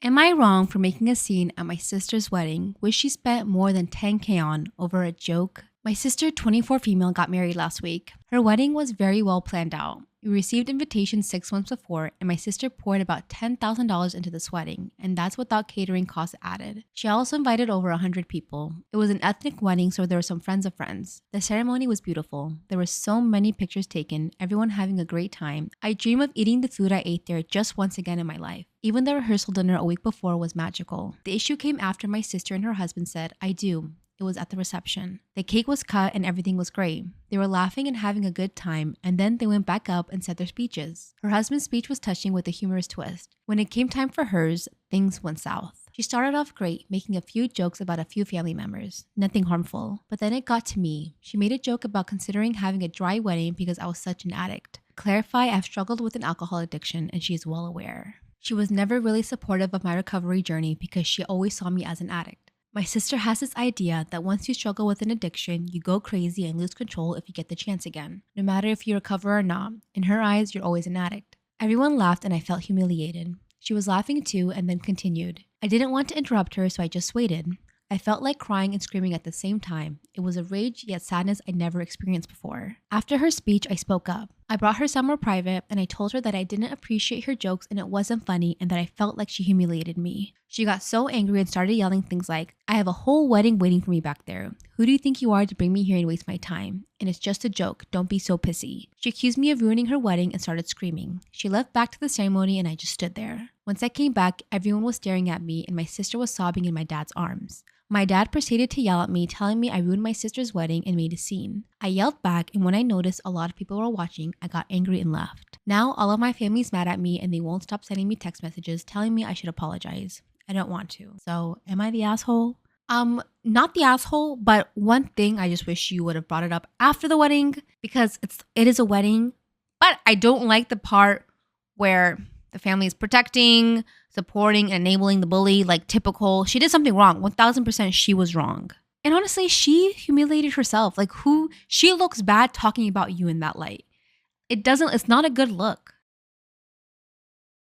Am I wrong for making a scene at my sister's wedding, which she spent more than 10K on over a joke? My sister, 24 female, got married last week. Her wedding was very well planned out. We received invitations 6 months before, and my sister poured about $10,000 into this wedding, and that's without catering costs added. She also invited over 100 people. It was an ethnic wedding, so there were some friends of friends. The ceremony was beautiful. There were so many pictures taken, everyone having a great time. I dream of eating the food I ate there just once again in my life. Even the rehearsal dinner a week before was magical. The issue came after my sister and her husband said, "I do." It was at the reception. The cake was cut and everything was great. They were laughing and having a good time, and then they went back up and said their speeches. Her husband's speech was touching with a humorous twist. When it came time for hers, things went south. She started off great, making a few jokes about a few family members. Nothing harmful. But then it got to me. She made a joke about considering having a dry wedding because I was such an addict. To clarify, I've struggled with an alcohol addiction, and she is well aware. She was never really supportive of my recovery journey because she always saw me as an addict. My sister has this idea that once you struggle with an addiction, you go crazy and lose control if you get the chance again. No matter if you recover or not, in her eyes, you're always an addict. Everyone laughed and I felt humiliated. She was laughing too and then continued. I didn't want to interrupt her, so I just waited. I felt like crying and screaming at the same time. It was a rage yet sadness I'd never experienced before. After her speech, I spoke up. I brought her somewhere private and I told her that I didn't appreciate her jokes and it wasn't funny and that I felt like she humiliated me. She got so angry and started yelling things like, "I have a whole wedding waiting for me back there. Who do you think you are to bring me here and waste my time? And it's just a joke. Don't be so pissy." She accused me of ruining her wedding and started screaming. She left back to the ceremony and I just stood there. Once I came back, everyone was staring at me and my sister was sobbing in my dad's arms. My dad proceeded to yell at me, telling me I ruined my sister's wedding and made a scene. I yelled back, and when I noticed a lot of people were watching, I got angry and left. Now all of my family's mad at me and they won't stop sending me text messages telling me I should apologize. I don't want to. So, am I the asshole? Not the asshole, but one thing I just wish you would have brought it up after the wedding because it is a wedding, but I don't like the part where the family is protecting, supporting, and enabling the bully like typical. She did something wrong. 1000% she was wrong. And honestly, she humiliated herself. Like she looks bad talking about you in that light. It's not a good look.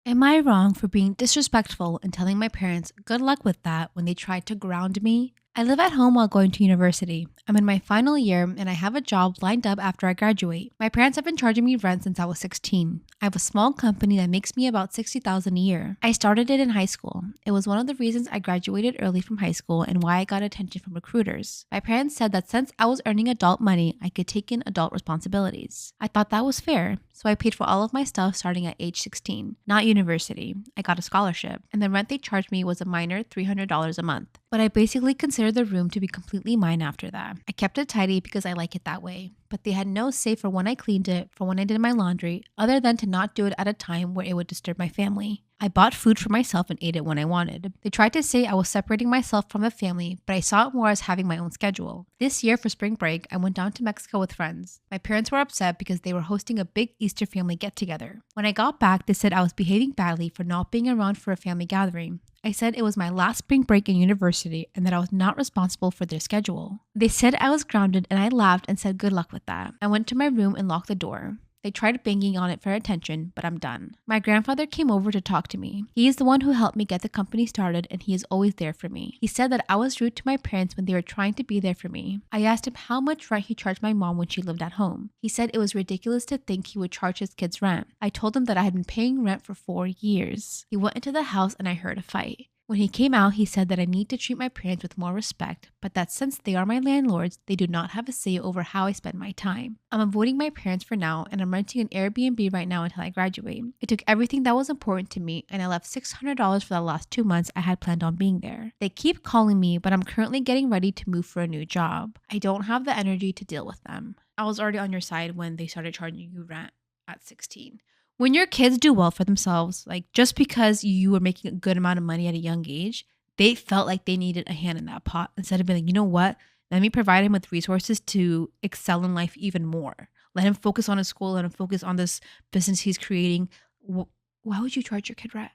Am I wrong for being disrespectful and telling my parents good luck with that when they tried to ground me? I live at home while going to university. I'm in my final year and I have a job lined up after I graduate. My parents have been charging me rent since I was 16. I have a small company that makes me about $60,000 a year. I started it in high school. It was one of the reasons I graduated early from high school and why I got attention from recruiters. My parents said that since I was earning adult money, I could take in adult responsibilities. I thought that was fair, so I paid for all of my stuff starting at age 16. Not university. I got a scholarship, and the rent they charged me was a minor $300 a month. But I basically considered the room to be completely mine after that. I kept it tidy because I like it that way. But they had no say for when I cleaned it, for when I did my laundry, other than to not do it at a time where it would disturb my family. I bought food for myself and ate it when I wanted. They tried to say I was separating myself from the family, but I saw it more as having my own schedule. This year for spring break, I went down to Mexico with friends. My parents were upset because they were hosting a big Easter family get-together. When I got back, they said I was behaving badly for not being around for a family gathering. I said it was my last spring break in university and that I was not responsible for their schedule. They said I was grounded and I laughed and said good luck with that. I went to my room and locked the door. They tried banging on it for attention, but I'm done. My grandfather came over to talk to me. He is the one who helped me get the company started and he is always there for me. He said that I was rude to my parents when they were trying to be there for me. I asked him how much rent he charged my mom when she lived at home. He said it was ridiculous to think he would charge his kids rent. I told him that I had been paying rent for 4 years. He went into the house and I heard a fight. When he came out, he said that I need to treat my parents with more respect, but that since they are my landlords, they do not have a say over how I spend my time. I'm avoiding my parents for now, and I'm renting an Airbnb right now until I graduate. I took everything that was important to me, and I left $600 for the last 2 months I had planned on being there. They keep calling me, but I'm currently getting ready to move for a new job. I don't have the energy to deal with them. I was already on your side when they started charging you rent at 16. When your kids do well for themselves, like just because you were making a good amount of money at a young age, they felt like they needed a hand in that pot instead of being like, you know what? Let me provide him with resources to excel in life even more. Let him focus on his school. Let him focus on this business he's creating. Why would you charge your kid rent?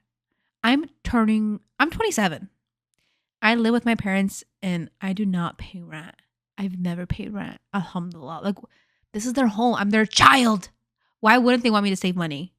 I'm 27. I live with my parents and I do not pay rent. I've never paid rent. Alhamdulillah. Like, this is their home. I'm their child. Why wouldn't they want me to save money?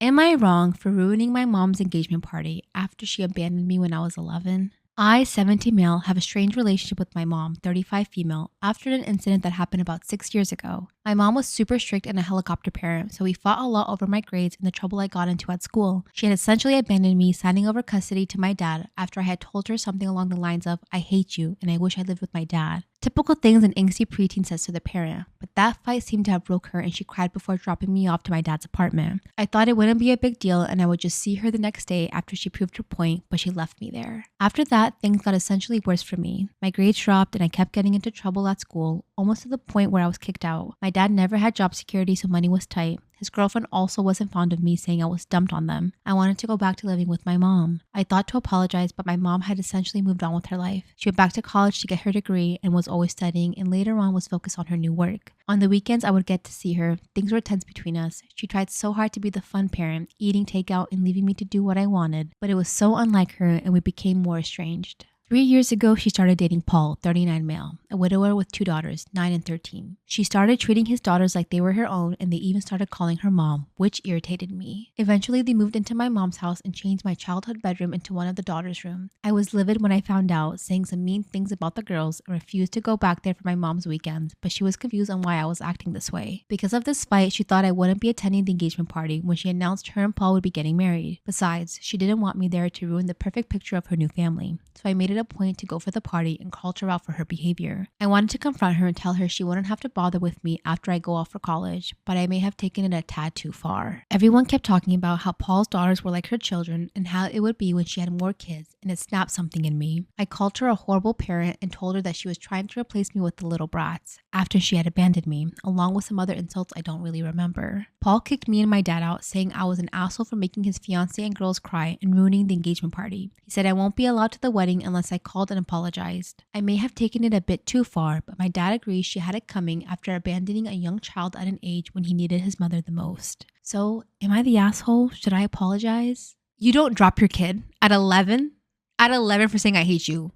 Am I wrong for ruining my mom's engagement party after she abandoned me when I was 11? I, 17 male, have a strange relationship with my mom, 35 female, after an incident that happened about 6 years ago. My mom was super strict and a helicopter parent, so we fought a lot over my grades and the trouble I got into at school. She had essentially abandoned me, signing over custody to my dad after I had told her something along the lines of, "I hate you and I wish I lived with my dad." Typical things an angsty preteen says to the parent, but that fight seemed to have broke her and she cried before dropping me off to my dad's apartment. I thought it wouldn't be a big deal and I would just see her the next day after she proved her point, but she left me there. After that, things got essentially worse for me. My grades dropped and I kept getting into trouble at school, almost to the point where I was kicked out. My dad never had job security, so money was tight. His girlfriend also wasn't fond of me, saying I was dumped on them. I wanted to go back to living with my mom. I thought to apologize, but my mom had essentially moved on with her life. She went back to college to get her degree and was always studying, and later on was focused on her new work. On the weekends, I would get to see her. Things were tense between us. She tried so hard to be the fun parent, eating takeout and leaving me to do what I wanted, but it was so unlike her and we became more estranged. 3 years ago, she started dating Paul, 39 male, a widower with 2 daughters, 9 and 13. She started treating his daughters like they were her own, and they even started calling her mom, which irritated me. Eventually, they moved into my mom's house and changed my childhood bedroom into one of the daughters' rooms. I was livid when I found out, saying some mean things about the girls and refused to go back there for my mom's weekends, but she was confused on why I was acting this way. Because of this fight, she thought I wouldn't be attending the engagement party when she announced her and Paul would be getting married. Besides, she didn't want me there to ruin the perfect picture of her new family, so I made it a point to go for the party and called her out for her behavior. I wanted to confront her and tell her she wouldn't have to bother with me after I go off for college, but I may have taken it a tad too far. Everyone kept talking about how Paul's daughters were like her children and how it would be when she had more kids, and it snapped something in me. I called her a horrible parent and told her that she was trying to replace me with the little brats after she had abandoned me, along with some other insults I don't really remember. Paul kicked me and my dad out, saying I was an asshole for making his fiancé and girls cry and ruining the engagement party. He said I won't be allowed to the wedding unless I called and apologized. I may have taken it a bit too far, but my dad agrees she had it coming after abandoning a young child at an age when he needed his mother the most. So, am I the asshole? Should I apologize? You don't drop your kid at 11? At 11 for saying I hate you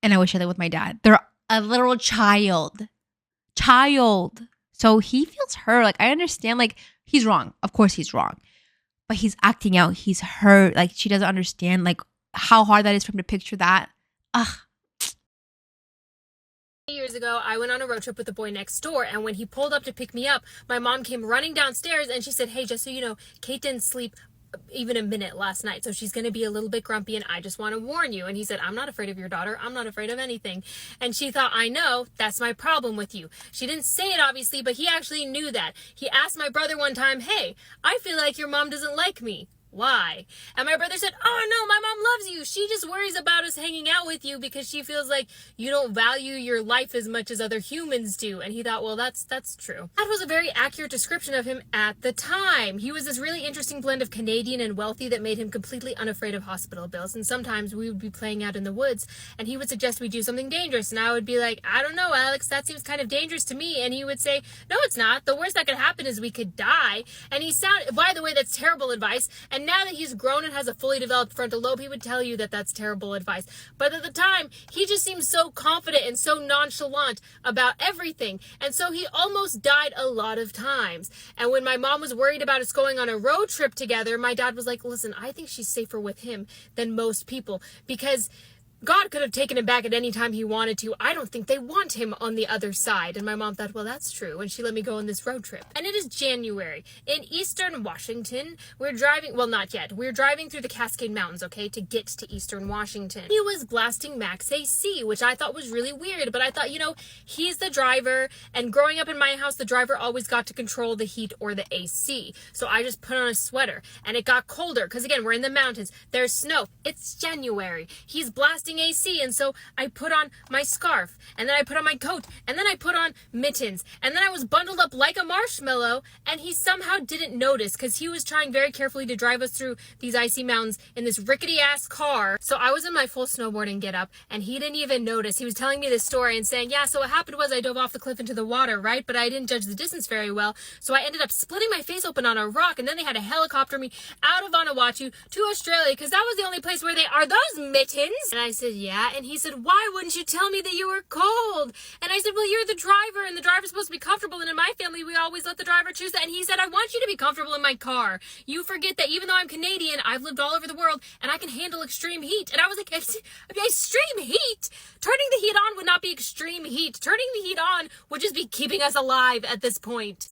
and I wish I lived with my dad. They're a literal child. So he feels hurt. Like, I understand, like, he's wrong. Of course he's wrong. But he's acting out. He's hurt. Like, she doesn't understand, like, how hard that is for him to picture that. Ugh. Years ago, I went on a road trip with the boy next door, and when he pulled up to pick me up, my mom came running downstairs and she said, "Hey, just so you know, Kate didn't sleep even a minute last night, so she's going to be a little bit grumpy, and I just want to warn you." And he said, "I'm not afraid of your daughter. I'm not afraid of anything." And she thought, "I know, that's my problem with you." She didn't say it, obviously, but he actually knew that. He asked my brother one time, "Hey, I feel like your mom doesn't like me. Why?" And my brother said, "Oh no, my mom loves you. She just worries about us hanging out with you because she feels like you don't value your life as much as other humans do." And he thought, well, that's true. That was a very accurate description of him at the time. He was this really interesting blend of Canadian and wealthy that made him completely unafraid of hospital bills. And sometimes we would be playing out in the woods and he would suggest we do something dangerous. And I would be like, "I don't know, Alex, that seems kind of dangerous to me." And he would say, "No, it's not. The worst that could happen is we could die." And he sounded, by the way, that's terrible advice. And now that he's grown and has a fully developed frontal lobe, he would tell you that that's terrible advice. But at the time, he just seemed so confident and so nonchalant about everything. And so he almost died a lot of times. And when my mom was worried about us going on a road trip together, my dad was like, "Listen, I think she's safer with him than most people because God could have taken him back at any time he wanted to. I don't think they want him on the other side." And my mom thought, well, that's true. And she let me go on this road trip. And it is January. In Eastern Washington, we're driving, well, not yet. We're driving through the Cascade Mountains, okay, to get to Eastern Washington. He was blasting Max AC, which I thought was really weird. But I thought, you know, he's the driver. And growing up in my house, the driver always got to control the heat or the AC. So I just put on a sweater. And it got colder because, again, we're in the mountains. There's snow. It's January. He's blasting AC, and so I put on my scarf, and then I put on my coat, and then I put on mittens, and then I was bundled up like a marshmallow, and he somehow didn't notice because he was trying very carefully to drive us through these icy mountains in this rickety ass car. So I was in my full snowboarding get up, and he didn't even notice. He was telling me this story and saying, "Yeah, so what happened was I dove off the cliff into the water, right? But I didn't judge the distance very well, so I ended up splitting my face open on a rock, and then they had to helicopter me out of Vanuatu to Australia because that was the only place where they are those mittens." And I said, yeah. And he said, why wouldn't you tell me that you were cold? And I said, well, you're the driver, and the driver's supposed to be comfortable. And in my family, we always let the driver choose that. And he said, I want you to be comfortable in my car. You forget that even though I'm Canadian, I've lived all over the world, and I can handle extreme heat. And I was like, extreme heat? Turning the heat on would not be extreme heat. Turning the heat on would just be keeping us alive at this point.